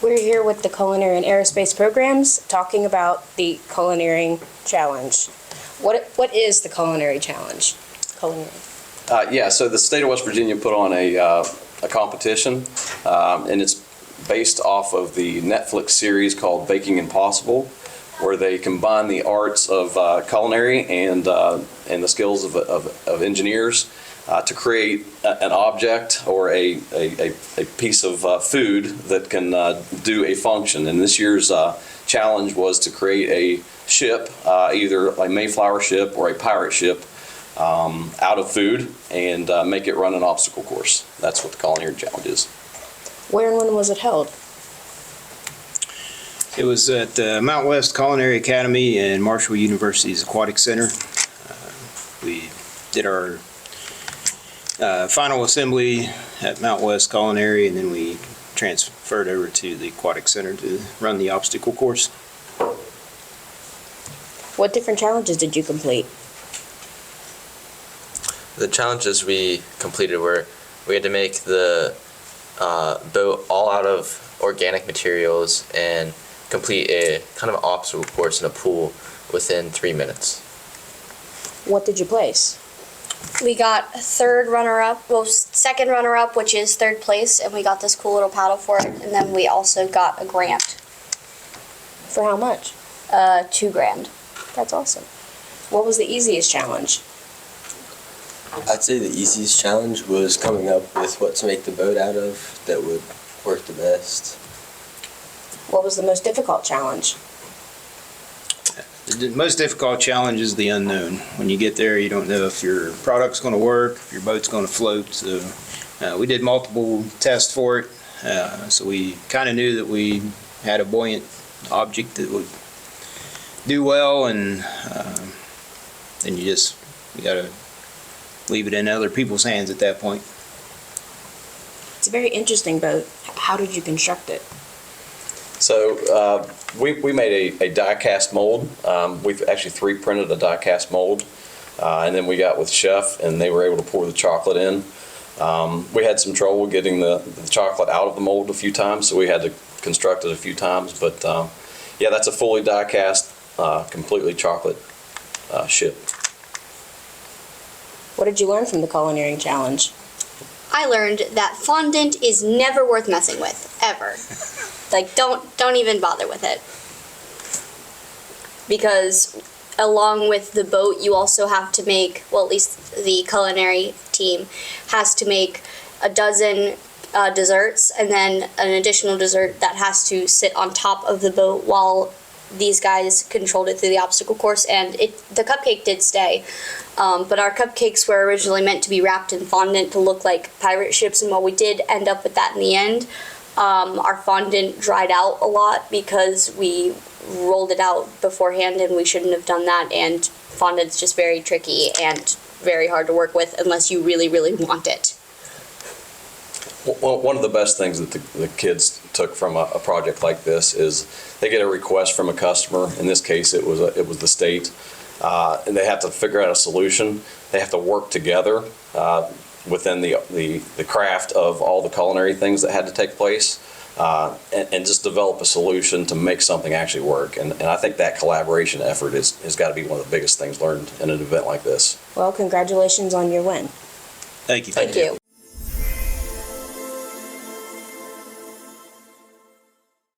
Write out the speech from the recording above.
We're here with the Culinary and Aerospace programs talking about the Culineering Challenge. What is the Culinary Challenge? Yeah, so the state of West Virginia put on a competition, and it's based off of the Netflix series called Baking Impossible, where they combine the arts of culinary and the skills of engineers to create an object or a piece of food that can do a function. And this year's challenge was to create a ship, either a Mayflower ship or a pirate ship, out of food and make it run an obstacle course. That's what the Culinary Challenge is. Where and when was it held? It was at Mount West Culinary Academy and Marshall University's Aquatic Center. We did our final assembly at Mount West Culinary, and then we transferred over to the Aquatic Center to run the obstacle course. What different challenges did you complete? The challenges we completed were we had to make the boat all out of organic materials and complete a kind of obstacle course in a pool within 3 minutes. What did you place? We got second runner-up, which is third place, and we got this cool little paddle for it, and then we also got a grant. For how much? $2 grand. That's awesome. What was the easiest challenge? I'd say the easiest challenge was coming up with what to make the boat out of that would work the best. What was the most difficult challenge? The most difficult challenge is the unknown. When you get there, you don't know if your product's going to work, if your boat's going to float. So we did multiple tests for it. So we kind of knew that we had a buoyant object that would do well, and then you got to leave it in other people's hands at that point. It's a very interesting boat. How did you construct it? So we made a die-cast mold. We've actually 3D printed a die-cast mold, and then we got with Chef, and they were able to pour the chocolate in. We had some trouble getting the chocolate out of the mold a few times, so we had to construct it a few times. But yeah, that's a fully die-cast, completely chocolate ship. What did you learn from the Culineering Challenge? I learned that fondant is never worth messing with, ever. Like, don't even bother with it. Because along with the boat, you also have to make, well, at least the culinary team has to make a dozen desserts, and then an additional dessert that has to sit on top of the boat while these guys controlled it through the obstacle course. And the cupcake did stay, but our cupcakes were originally meant to be wrapped in fondant to look like pirate ships, and while we did end up with that in the end, our fondant dried out a lot because we rolled it out beforehand, and we shouldn't have done that, and fondant's just very tricky and very hard to work with unless you really, really want it. Well, one of the best things that the kids took from a project like this is they get a request from a customer. In this case, it was the state, and they have to figure out a solution. They have to work together within the craft of all the culinary things that had to take place, and just develop a solution to make something actually work. And I think that collaboration effort has got to be one of the biggest things learned in an event like this. Well, congratulations on your win. Thank you. Thank you.